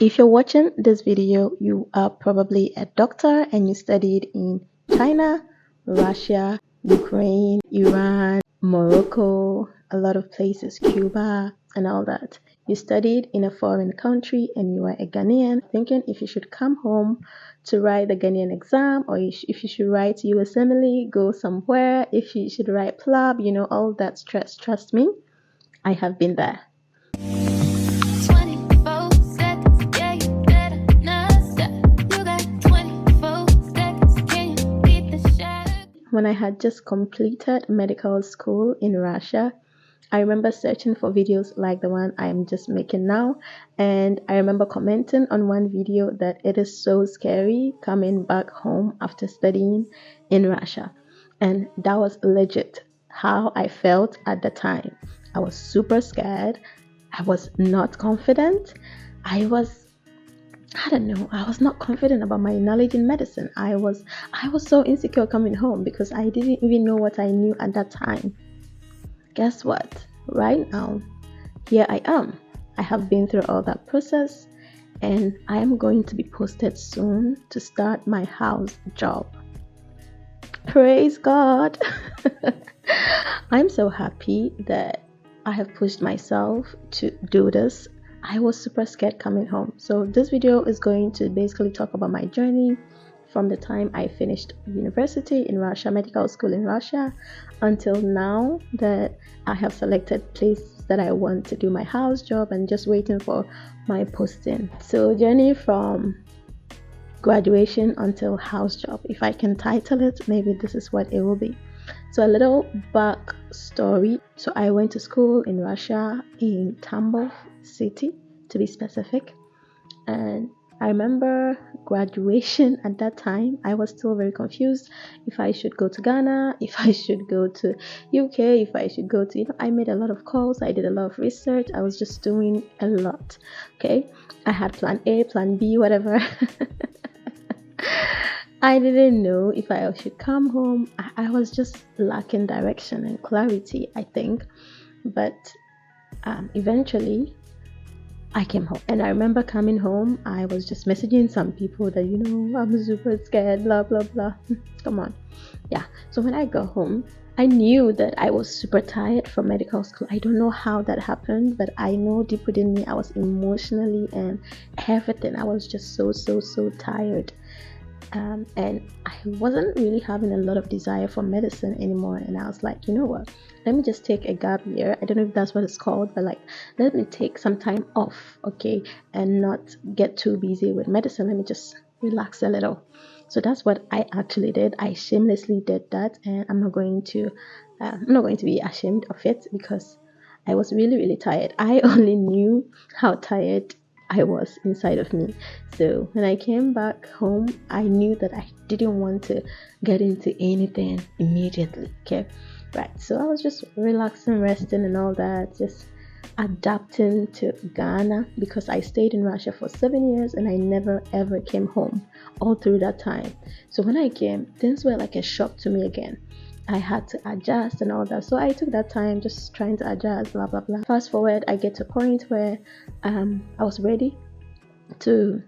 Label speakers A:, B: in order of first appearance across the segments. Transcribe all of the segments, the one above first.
A: If you're watching this video, you are probably a doctor and you studied in China, Russia, Ukraine, Iran, Morocco, a lot of places, Cuba, and all that. You studied in a foreign country and you are a Ghanaian, thinking if you should come home to write the Ghanaian exam, or if you should write USMLE, go somewhere, if you should write PLAB, all that stress. Trust me, I have been there. When I had just completed medical school in Russia, I remember searching for videos like the one I am just making now, and I remember commenting on one video that it is so scary coming back home after studying in Russia. And that was legit how I felt at the time. I was super scared. I was not confident. I was not confident about my knowledge in medicine. I was so insecure coming home because I didn't even know what I knew at that time. Guess what? Right now, here I am. I have been through all that process and I am going to be posted soon to start my house job. Praise God. I'm so happy that I have pushed myself to do this. I was super scared coming home. So this video is going to basically talk about my journey from the time I finished university in Russia, medical school in Russia, until now that I have selected places that I want to do my house job and just waiting for my posting. So journey from graduation until house job. If I can title it, maybe this is what it will be. So a little back story. So I went to school in Russia in Tambov city to be specific, and I remember graduation at that time. I was still very confused if I should go to Ghana, if I should go to UK, if I should go to, I made a lot of calls, I did a lot of research, I was just doing a lot. Okay, I had plan A, plan B, whatever. I didn't know if I should come home. I was just lacking direction and clarity, I think. But eventually I came home, and I remember coming home, I was just messaging some people that, I'm super scared, blah blah blah. Come on. Yeah, so when I got home, I knew that I was super tired from medical school. I don't know how that happened, but I know deep within me I was emotionally and everything, I was just so tired. And I wasn't really having a lot of desire for medicine anymore, and I was like, you know what, let me just take a gap year. I don't know if that's what it's called, but like, let me take some time off, okay, and not get too busy with medicine. Let me just relax a little. So that's what I actually did. I shamelessly did that, and I'm not going to be ashamed of it, because I was really tired. I only knew how tired I was inside of me. So when I came back home, I knew that I didn't want to get into anything immediately. Okay, right. So I was just relaxing, resting, and all that, just adapting to Ghana, because I stayed in Russia for 7 years and I never ever came home all through that time. So when I came, things were like a shock to me again. I had to adjust and all that. So I took that time just trying to adjust, blah blah blah. Fast forward, I get to a point where I was ready to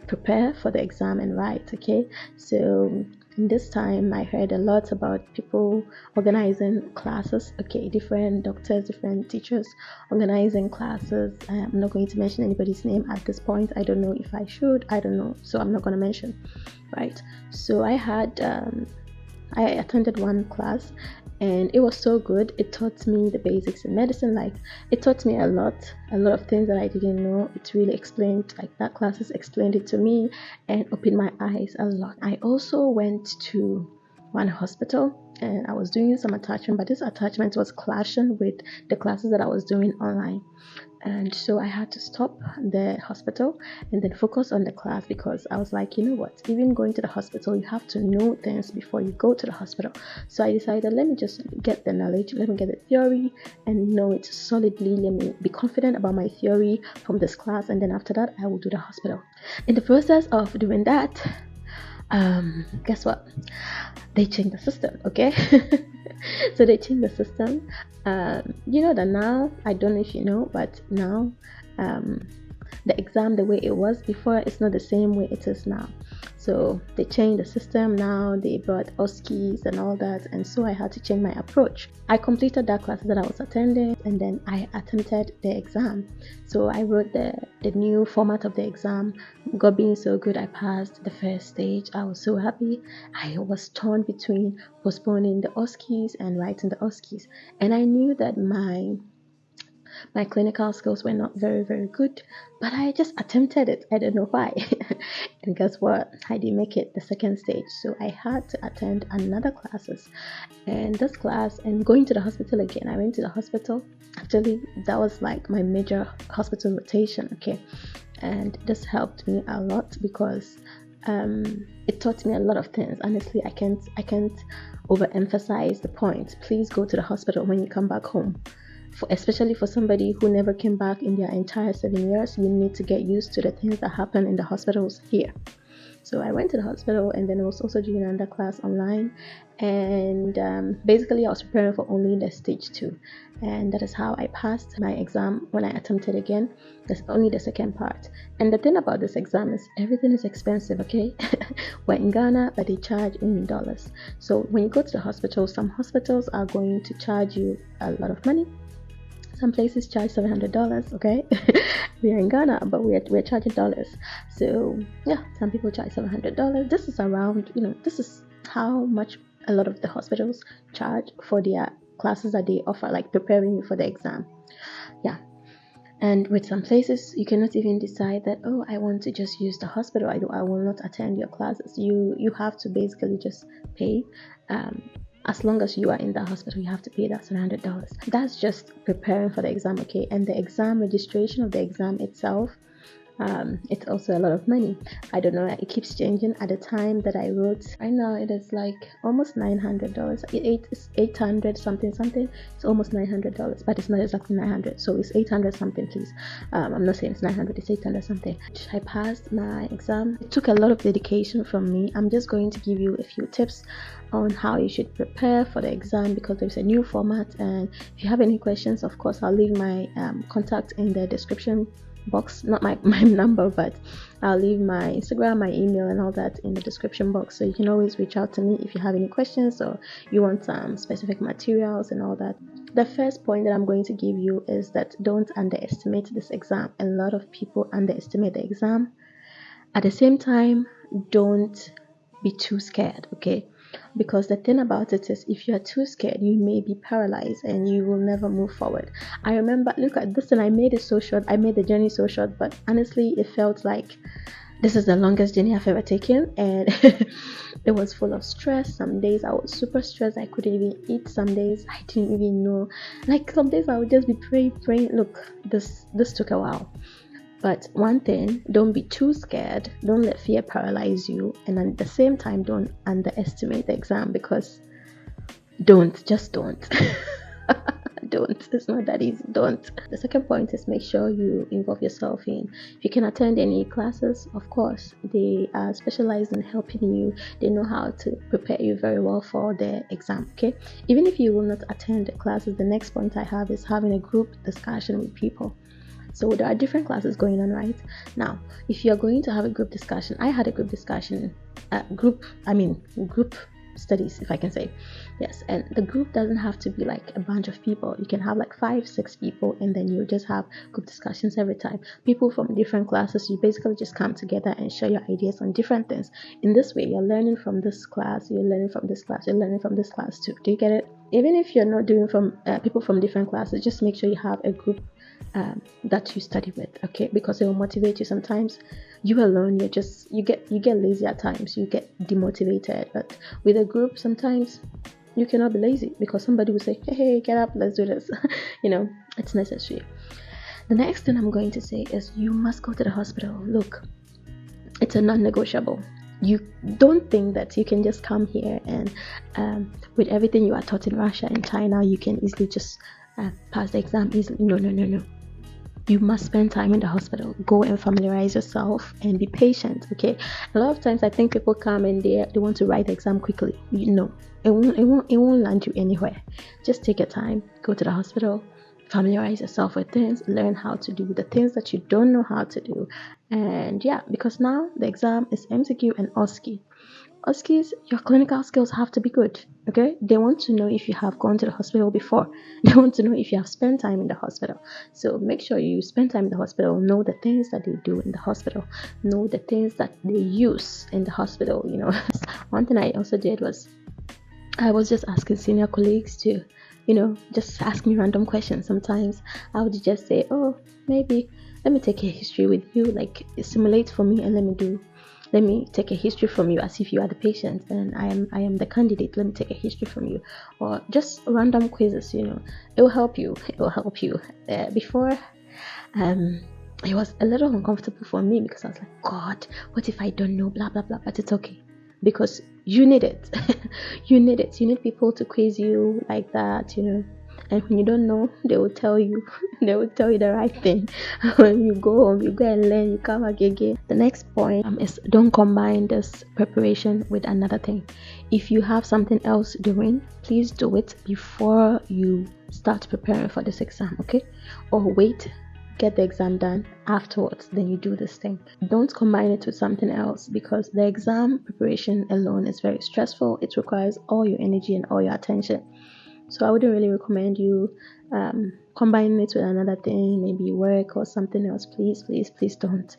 A: prepare for the exam and write. Okay, so in this time I heard a lot about people organizing classes. Okay, different doctors, different teachers organizing classes. I'm not going to mention anybody's name at this point. I don't know if I should, I don't know, so I'm not going to mention. Right, so I attended one class and it was so good. It taught me the basics in medicine. Like, it taught me a lot of things that I didn't know. It really explained, like, that classes explained it to me and opened my eyes a lot. I also went to one hospital and I was doing some attachment, but this attachment was clashing with the classes that I was doing online. And so I had to stop the hospital and then focus on the class, because I was like, you know what, even going to the hospital, you have to know things before you go to the hospital. So I decided, let me just get the knowledge, let me get the theory and know it solidly. Let me be confident about my theory from this class, and then after that I will do the hospital. In the process of doing that, guess what, they changed the system. Okay. So they changed the system. You know that now, I don't know if you know, but now the exam the way it was before. It's not the same way it is now. So they changed the system now. They brought OSCEs and all that, and so I had to change my approach. I completed that class that I was attending, and then I attempted the exam. So I wrote the new format of the exam. God being so good, I passed the first stage. I was so happy. I was torn between postponing the OSCEs and writing the OSCEs, and I knew that my clinical skills were not very, very good, but I just attempted it. I don't know why. And guess what? I didn't make it the second stage. So I had to attend another classes. And this class, and going to the hospital again, I went to the hospital. Actually, that was like my major hospital rotation, okay? And this helped me a lot because it taught me a lot of things. Honestly, I can't overemphasize the point. Please go to the hospital when you come back home. Especially for somebody who never came back in their entire 7 years, you need to get used to the things that happen in the hospitals here. So I went to the hospital, and then I was also doing another class online, and basically I was preparing for only the stage 2, and that is how I passed my exam. When I attempted again, that's only the second part. And the thing about this exam is everything is expensive, okay? We're in Ghana, but they charge in dollars. So when you go to the hospital, some hospitals are going to charge you a lot of money. Some places charge $700, okay? We are in Ghana, but we're charging dollars. So yeah, some people charge $700. This is around, this is how much a lot of the hospitals charge for their classes that they offer, like preparing you for the exam. Yeah. And with some places, you cannot even decide that, oh, I want to just use the hospital. I will not attend your classes. You have to basically just pay. As long as you are in the hospital, you have to pay that $700. That's just preparing for the exam, okay? And the exam registration of the exam itself, it's also a lot of money. I don't know, it keeps changing. At the time that I wrote, right now it is like almost $900. It's 800 something. It's almost $900, but it's not exactly 900. So it's 800 something, please. I'm not saying it's 900, it's 800 something. I passed my exam. It took a lot of dedication from me. I'm just going to give you a few tips on how you should prepare for the exam, because there's a new format. And if you have any questions, of course, I'll leave my contact in the description box, not my number, but I'll leave my Instagram, my email, and all that in the description box, so you can always reach out to me if you have any questions or you want some specific materials and all that. The first point that I'm going to give you is that don't underestimate this exam. A lot of people underestimate the exam. At the same time, don't be too scared, okay? Because the thing about it is, if you are too scared, you may be paralyzed and you will never move forward. I remember, look at this, and I made it so short. I made the journey so short, but honestly, it felt like this is the longest journey I've ever taken, and it was full of stress. Some days I was super stressed. I couldn't even eat. Some days I didn't even know. Like some days I would just be praying. Look, this took a while. But one thing, don't be too scared. Don't let fear paralyze you. And at the same time, don't underestimate the exam, because just don't. Don't. It's not that easy. Don't. The second point is make sure you involve yourself in. If you can attend any classes, of course, they are specialized in helping you. They know how to prepare you very well for the exam, okay? Even if you will not attend the classes, the next point I have is having a group discussion with people. So there are different classes going on right now. If you're going to have a group discussion, I had a group discussion, group studies, if I can say. Yes, and the group doesn't have to be like a bunch of people. You can have like 5-6 people, and then you just have group discussions every time. People from different classes, you basically just come together and share your ideas on different things. In this way, you're learning from this class, you're learning from this class, you're learning from this class too. Do you get it? Even if you're not doing from people from different classes, just make sure you have a group that you study with, okay? Because it will motivate you. Sometimes you alone, you get lazy at times, you get demotivated. But with a group, sometimes you cannot be lazy, because somebody will say, hey, get up, let's do this. It's necessary. The next thing I'm going to say is you must go to the hospital. Look, it's a non-negotiable. You don't think that you can just come here and with everything you are taught in Russia and China, you can easily just pass the exam easily. No. You must spend time in the hospital. Go and familiarize yourself and be patient, okay? A lot of times I think people come and they want to write the exam quickly. It won't land you anywhere. Just take your time, go to the hospital, familiarize yourself with things, learn how to do the things that you don't know how to do. And yeah, because now the exam is MCQ and OSCE. OSCEs, your clinical skills have to be good. Okay, they want to know if you have gone to the hospital before. They want to know if you have spent time in the hospital. So make sure you spend time in the hospital, know the things that they do in the hospital, know the things that they use in the hospital. One thing I also did was I was just asking senior colleagues to, just ask me random questions. Sometimes I would just say, oh, maybe let me take a history with you, like simulate for me, and let me take a history from you as if you are the patient and I am the candidate. Let me take a history from you, or just random quizzes. It will help you. Before, it was a little uncomfortable for me because I was like, God, what if I don't know? Blah blah blah. But it's okay because you need it. You need it. You need people to quiz you like that. And when you don't know, they will tell you. They will tell you the right thing. When you go home, you go and learn, you come back again. The next point is don't combine this preparation with another thing. If you have something else doing, please do it before you start preparing for this exam, okay? Or wait, get the exam done afterwards, then you do this thing. Don't combine it with something else because the exam preparation alone is very stressful. It requires all your energy and all your attention. So I wouldn't really recommend you combining it with another thing, maybe work or something else. Please, please, please don't.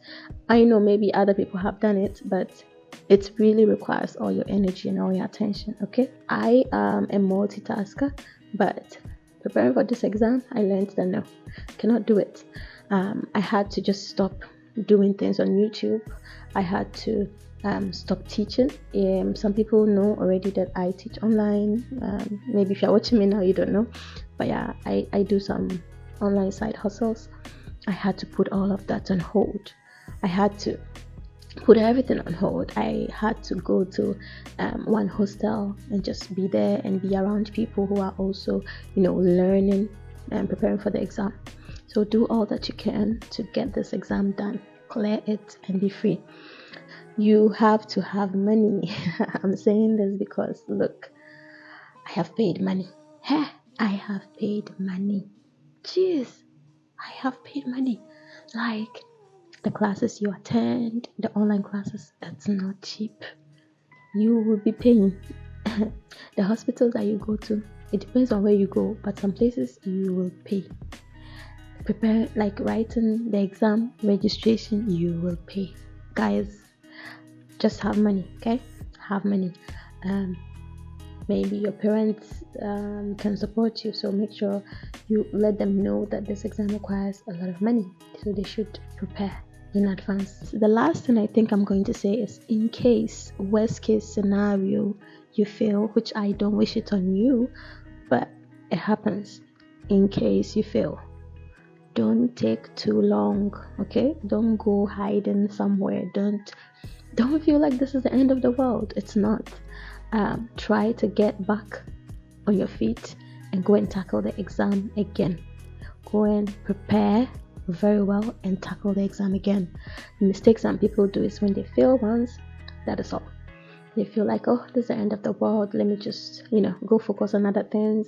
A: I know maybe other people have done it, but it really requires all your energy and all your attention, okay? I am a multitasker, but preparing for this exam, I learned that no, I cannot do it. I had to just stop doing things on YouTube. I had to stop teaching. Some people know already that I teach online. Maybe if you're watching me now, you don't know, but yeah, I do some online side hustles. I had to put all of that on hold. I had to put everything on hold. I had to go to one hostel and just be there and be around people who are also learning and preparing for the exam. So do all that you can to get this exam done, clear it, and be free. You have to have money. I'm saying this because look, I have paid money. I have paid money. Jeez, I have paid money. Like the classes you attend, the online classes, it's not cheap. You will be paying. The hospitals that you go to, it depends on where you go, but some places you will pay. Prepare, like writing the exam registration, you will pay. Guys, just have money, okay? Have money. Maybe your parents can support you, so make sure you let them know that this exam requires a lot of money, so they should prepare in advance. The last thing I think I'm going to say is, in case, worst case scenario, you fail, which I don't wish it on you, but it happens. In case you fail, don't take too long, okay? Don't go hiding somewhere. Don't feel like this is the end of the world. It's not. Try to get back on your feet and go and tackle the exam again. Go and prepare very well and tackle the exam again. The mistake some people do is when they fail once, that is all. They feel like, oh, this is the end of the world. Let me just, go focus on other things.